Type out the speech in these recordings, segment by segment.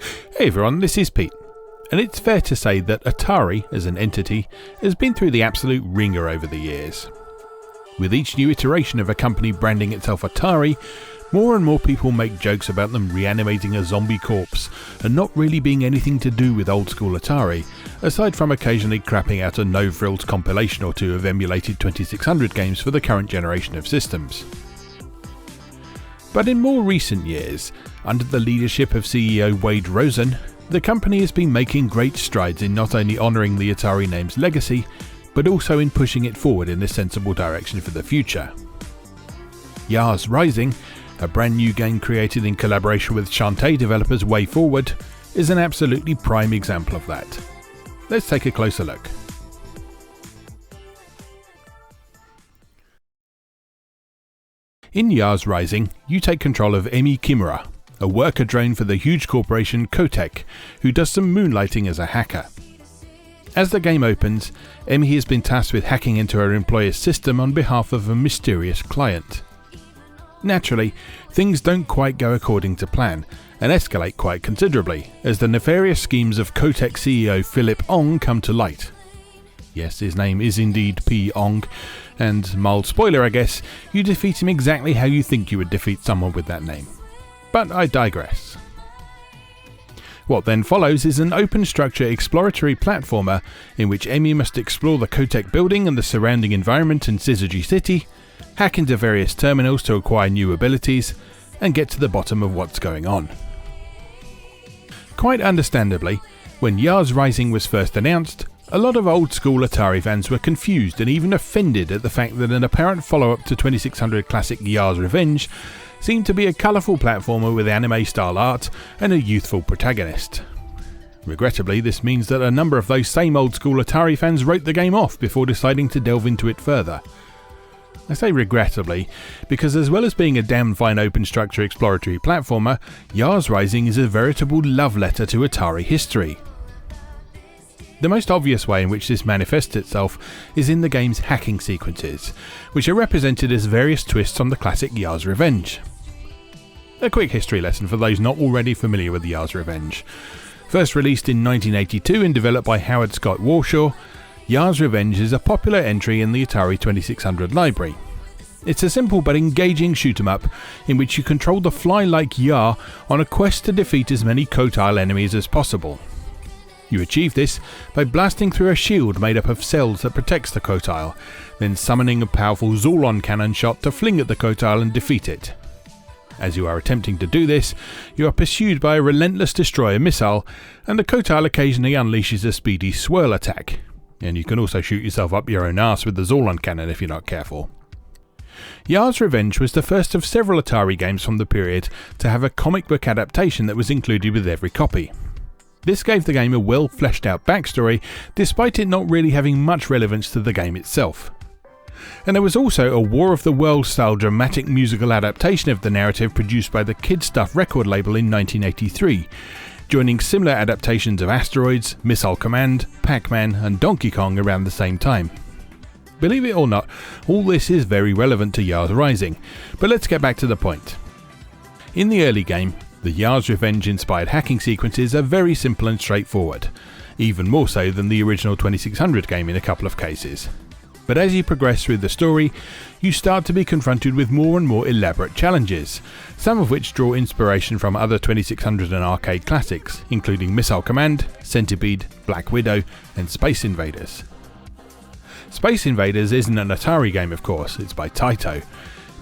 Hey everyone, this is Pete, and it's fair to say that Atari, as an entity, has been through the absolute ringer over the years. With each new iteration of a company branding itself Atari, more and more people make jokes about them reanimating a zombie corpse and not really being anything to do with old school Atari, aside from occasionally crapping out a no-frills compilation or two of emulated 2600 games for the current generation of systems. But in more recent years, under the leadership of CEO Wade Rosen, the company has been making great strides in not only honouring the Atari name's legacy, but also in pushing it forward in a sensible direction for the future. Yars Rising, a brand new game created in collaboration with Shantae developers WayForward, is an absolutely prime example of that. Let's take a closer look. In Yars Rising, you take control of Emi Kimura, a worker drone for the huge corporation Kotek, who does some moonlighting as a hacker. As the game opens, Emi has been tasked with hacking into her employer's system on behalf of a mysterious client. Naturally, things don't quite go according to plan, and escalate quite considerably, as the nefarious schemes of Kotek CEO Philip Ong come to light. Yes, his name is indeed P. Ong, and mild spoiler I guess, you defeat him exactly how you think you would defeat someone with that name. But I digress. What then follows is an open structure exploratory platformer in which Emi must explore the Kotek building and the surrounding environment in Syzygy City, hack into various terminals to acquire new abilities, and get to the bottom of what's going on. Quite understandably, when Yars Rising was first announced, a lot of old school Atari fans were confused and even offended at the fact that an apparent follow-up to 2600 classic Yars Revenge seemed to be a colourful platformer with anime style art and a youthful protagonist. Regrettably, this means that a number of those same old school Atari fans wrote the game off before deciding to delve into it further. I say regrettably, because as well as being a damn fine open structure exploratory platformer, Yars Rising is a veritable love letter to Atari history. The most obvious way in which this manifests itself is in the game's hacking sequences, which are represented as various twists on the classic Yars Revenge. A quick history lesson for those not already familiar with Yars Revenge. First released in 1982 and developed by Howard Scott Warshaw, Yars Revenge is a popular entry in the Atari 2600 library. It's a simple but engaging shoot-'em-up in which you control the fly-like Yar on a quest to defeat as many Kotile enemies as possible. You achieve this by blasting through a shield made up of cells that protects the Kotile, then summoning a powerful Zorlon cannon shot to fling at the Kotile and defeat it. As you are attempting to do this, you are pursued by a relentless destroyer missile, and the Kotile occasionally unleashes a speedy swirl attack. And you can also shoot yourself up your own arse with the Zorlon cannon if you're not careful. Yars Revenge was the first of several Atari games from the period to have a comic book adaptation that was included with every copy. This gave the game a well fleshed out backstory, despite it not really having much relevance to the game itself. And there was also a War of the Worlds style dramatic musical adaptation of the narrative produced by the Kid Stuff record label in 1983, joining similar adaptations of Asteroids, Missile Command, Pac-Man and Donkey Kong around the same time. Believe it or not, all this is very relevant to Yars Rising, but let's get back to the point. In the early game, the Yars Revenge inspired hacking sequences are very simple and straightforward, even more so than the original 2600 game in a couple of cases. But as you progress through the story, you start to be confronted with more and more elaborate challenges, some of which draw inspiration from other 2600 and arcade classics, including Missile Command, Centipede, Black Widow, and Space Invaders. Space Invaders isn't an Atari game of course, it's by Taito,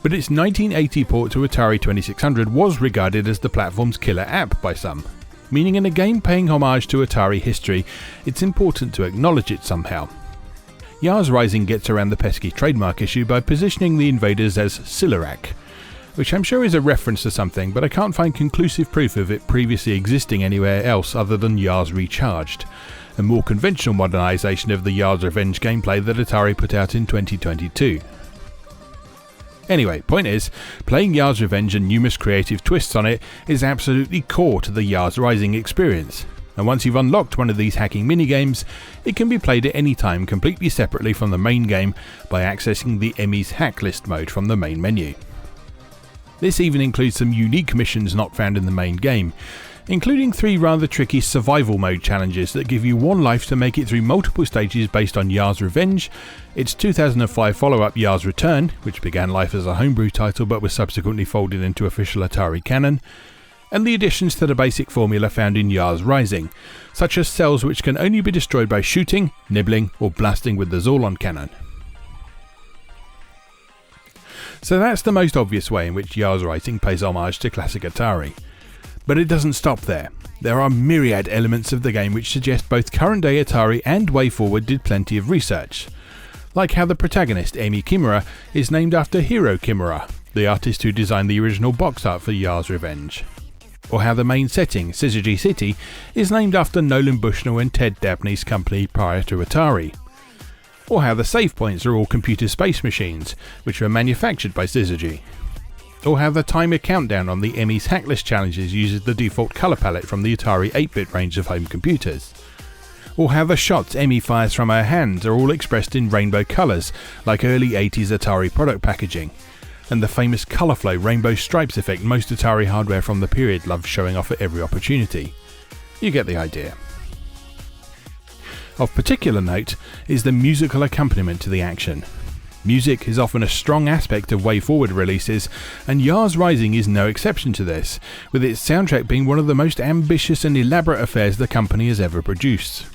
but its 1980 port to Atari 2600 was regarded as the platform's killer app by some, meaning in a game paying homage to Atari history, it's important to acknowledge it somehow. Yars Rising gets around the pesky trademark issue by positioning the invaders as Silarak, which I'm sure is a reference to something, but I can't find conclusive proof of it previously existing anywhere else other than Yars Recharged, a more conventional modernisation of the Yars Revenge gameplay that Atari put out in 2022. Anyway, point is, playing Yars Revenge and numerous creative twists on it is absolutely core to the Yars Rising experience, and once you've unlocked one of these hacking minigames, it can be played at any time completely separately from the main game by accessing the Emi's hack list mode from the main menu. This even includes some unique missions not found in the main game, including 3 rather tricky survival mode challenges that give you 1 life to make it through multiple stages based on Yars Revenge, its 2005 follow-up Yars Return, which began life as a homebrew title but was subsequently folded into official Atari canon, and the additions to the basic formula found in Yars Rising, such as cells which can only be destroyed by shooting, nibbling, or blasting with the Zorlon cannon. So that's the most obvious way in which Yars Rising pays homage to classic Atari. But it doesn't stop there. There are myriad elements of the game which suggest both current day Atari and WayForward did plenty of research. Like how the protagonist, Emi Kimura, is named after Hiro Kimura, the artist who designed the original box art for Yars Revenge. Or how the main setting, Syzygy City, is named after Nolan Bushnell and Ted Dabney's company prior to Atari. Or how the save points are all computer space machines, which were manufactured by Syzygy. Or how the timer countdown on the Emmy's Hacklist challenges uses the default colour palette from the Atari 8-bit range of home computers. Or how the shots Emmy fires from her hands are all expressed in rainbow colours, like early 80s Atari product packaging, and the famous colour flow rainbow stripes effect most Atari hardware from the period loved showing off at every opportunity. You get the idea. Of particular note is the musical accompaniment to the action. Music is often a strong aspect of WayForward releases, and Yars Rising is no exception to this, with its soundtrack being one of the most ambitious and elaborate affairs the company has ever produced.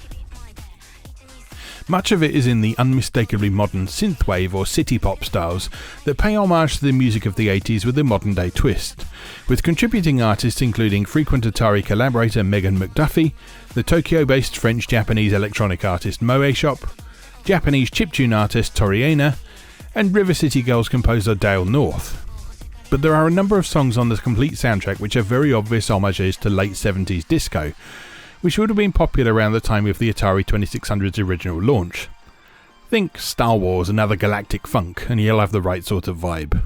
Much of it is in the unmistakably modern synthwave or city pop styles that pay homage to the music of the 80s with a modern day twist, with contributing artists including frequent Atari collaborator Megan McDuffie, the Tokyo-based French-Japanese electronic artist Moe Shop, Japanese chiptune artist Toriana, and River City Girls composer Dale North. But there are a number of songs on the complete soundtrack which are very obvious homages to late 70s disco, which would have been popular around the time of the Atari 2600's original launch. Think Star Wars and other galactic funk and you'll have the right sort of vibe.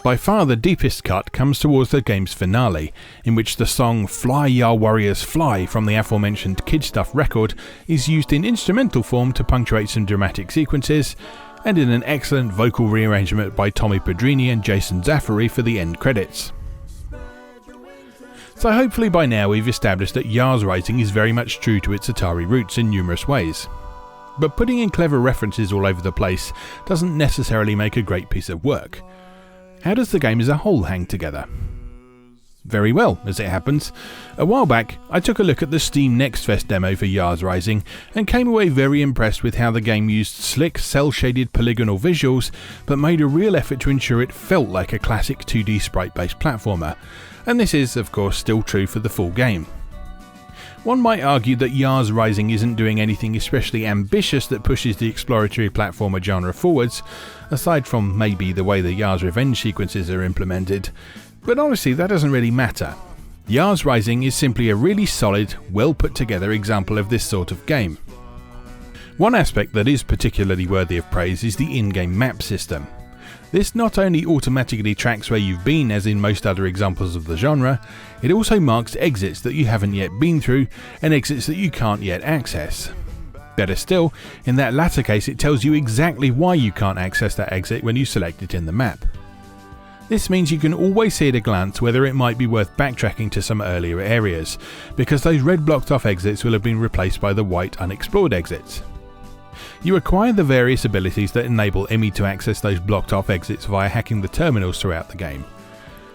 By far the deepest cut comes towards the game's finale, in which the song Fly Ya Warriors Fly from the aforementioned Kid Stuff record is used in instrumental form to punctuate some dramatic sequences, and in an excellent vocal rearrangement by Tommy Pedrini and Jason Zafari for the end credits. So hopefully by now we've established that Yars Rising is very much true to its Atari roots in numerous ways. But putting in clever references all over the place doesn't necessarily make a great piece of work. How does the game as a whole hang together? Very well, as it happens. A while back, I took a look at the Steam Next Fest demo for Yars Rising and came away very impressed with how the game used slick, cel-shaded polygonal visuals, but made a real effort to ensure it felt like a classic 2D sprite-based platformer, and this is, of course, still true for the full game. One might argue that Yars Rising isn't doing anything especially ambitious that pushes the exploratory platformer genre forwards, aside from maybe the way the Yars Revenge sequences are implemented, but honestly that doesn't really matter. Yars Rising is simply a really solid, well put together example of this sort of game. One aspect that is particularly worthy of praise is the in-game map system. This not only automatically tracks where you've been as in most other examples of the genre, it also marks exits that you haven't yet been through and exits that you can't yet access. Better still, in that latter case it tells you exactly why you can't access that exit when you select it in the map. This means you can always see at a glance whether it might be worth backtracking to some earlier areas, because those red blocked off exits will have been replaced by the white unexplored exits. You acquire the various abilities that enable Emmy to access those blocked off exits via hacking the terminals throughout the game.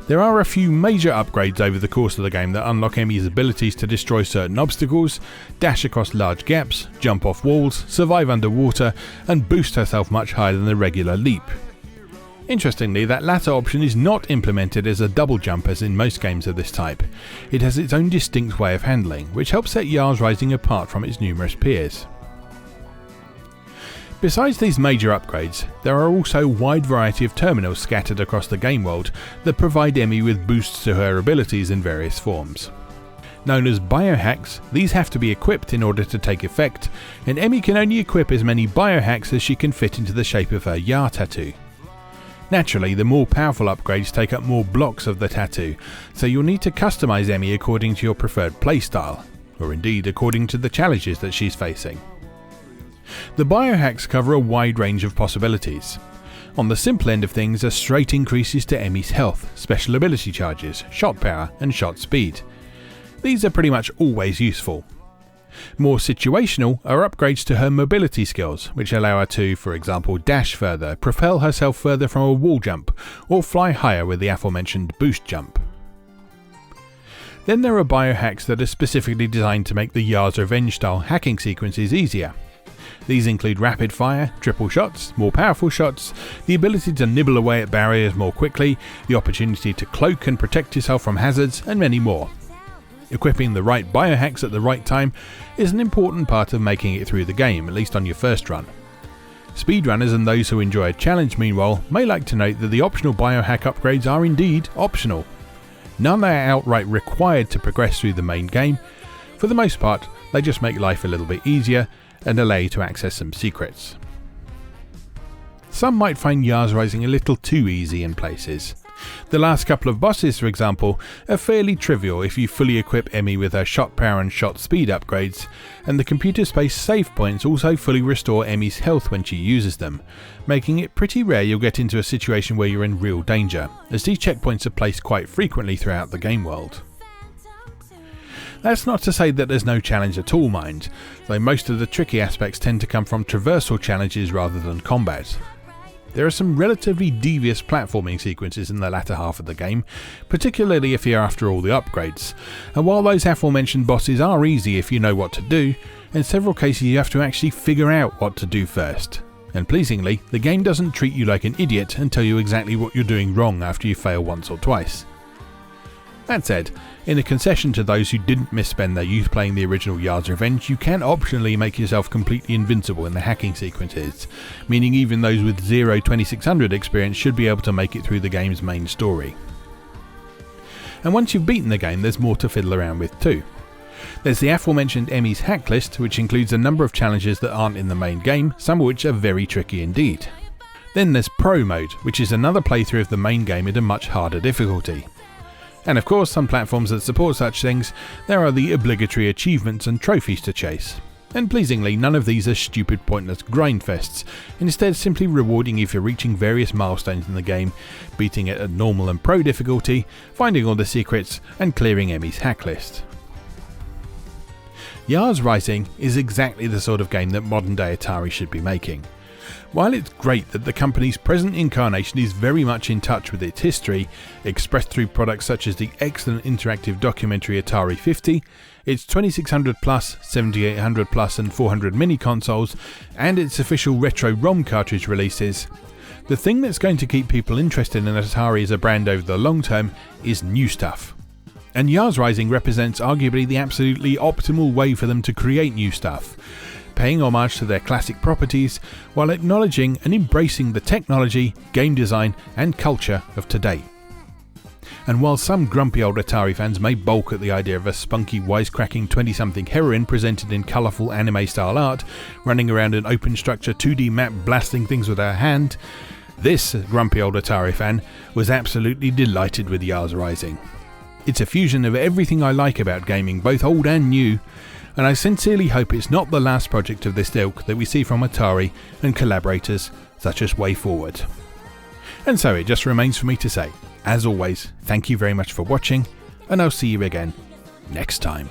There are a few major upgrades over the course of the game that unlock Emmy's abilities to destroy certain obstacles, dash across large gaps, jump off walls, survive underwater, and boost herself much higher than the regular leap. Interestingly, that latter option is not implemented as a double jump as in most games of this type. It has its own distinct way of handling, which helps set Yars Rising apart from its numerous peers. Besides these major upgrades, there are also a wide variety of terminals scattered across the game world that provide Emmy with boosts to her abilities in various forms. Known as biohacks, these have to be equipped in order to take effect, and Emmy can only equip as many biohacks as she can fit into the shape of her Yar tattoo. Naturally, the more powerful upgrades take up more blocks of the tattoo, so you'll need to customize Emmy according to your preferred playstyle. or indeed according to the challenges that she's facing. The biohacks cover a wide range of possibilities. On the simple end of things are straight increases to Emmy's health, special ability charges, shot power and shot speed. These are pretty much always useful. More situational are upgrades to her mobility skills, which allow her to, for example, dash further, propel herself further from a wall jump, or fly higher with the aforementioned boost jump. Then there are biohacks that are specifically designed to make the Yars Revenge style hacking sequences easier. These include rapid fire, triple shots, more powerful shots, the ability to nibble away at barriers more quickly, the opportunity to cloak and protect yourself from hazards, and many more. Equipping the right biohacks at the right time is an important part of making it through the game, at least on your first run. Speedrunners and those who enjoy a challenge, meanwhile, may like to note that the optional biohack upgrades are indeed optional. None are outright required to progress through the main game. For the most part, they just make life a little bit easier and allow you to access some secrets. Some might find Yars Rising a little too easy in places. The last couple of bosses, for example, are fairly trivial if you fully equip Emmy with her shot power and shot speed upgrades, and the computer space save points also fully restore Emmy's health when she uses them, making it pretty rare you'll get into a situation where you're in real danger, as these checkpoints are placed quite frequently throughout the game world. That's not to say that there's no challenge at all, mind, though most of the tricky aspects tend to come from traversal challenges rather than combat. There are some relatively devious platforming sequences in the latter half of the game, particularly if you're after all the upgrades, and while those aforementioned bosses are easy if you know what to do, in several cases you have to actually figure out what to do first. And pleasingly, the game doesn't treat you like an idiot and tell you exactly what you're doing wrong after you fail once or twice. That said, in a concession to those who didn't misspend their youth playing the original Yars Revenge, you can optionally make yourself completely invincible in the hacking sequences, meaning even those with zero 2600 experience should be able to make it through the game's main story. And once you've beaten the game, there's more to fiddle around with too. There's the aforementioned Emmy's hack list, which includes a number of challenges that aren't in the main game, some of which are very tricky indeed. Then there's Pro Mode, which is another playthrough of the main game at a much harder difficulty. And of course, some platforms that support such things, there are the obligatory achievements and trophies to chase. And pleasingly, none of these are stupid pointless grindfests, instead simply rewarding you for reaching various milestones in the game, beating it at normal and pro difficulty, finding all the secrets, and clearing Emmy's hack list. Yars Rising is exactly the sort of game that modern day Atari should be making. While it's great that the company's present incarnation is very much in touch with its history, expressed through products such as the excellent interactive documentary Atari 50, its 2600 plus, 7800 plus and 400 mini consoles, and its official retro ROM cartridge releases, the thing that's going to keep people interested in Atari as a brand over the long term is new stuff. And Yars Rising represents arguably the absolutely optimal way for them to create new stuff, paying homage to their classic properties while acknowledging and embracing the technology, game design and culture of today. And while some grumpy old Atari fans may balk at the idea of a spunky wisecracking 20-something heroine presented in colourful anime style art, running around an open structure 2D map blasting things with her hand, this grumpy old Atari fan was absolutely delighted with Yars Rising. It's a fusion of everything I like about gaming, both old and new, and I sincerely hope it's not the last project of this ilk that we see from Atari and collaborators such as WayForward. And so it just remains for me to say, as always, thank you very much for watching, and I'll see you again next time.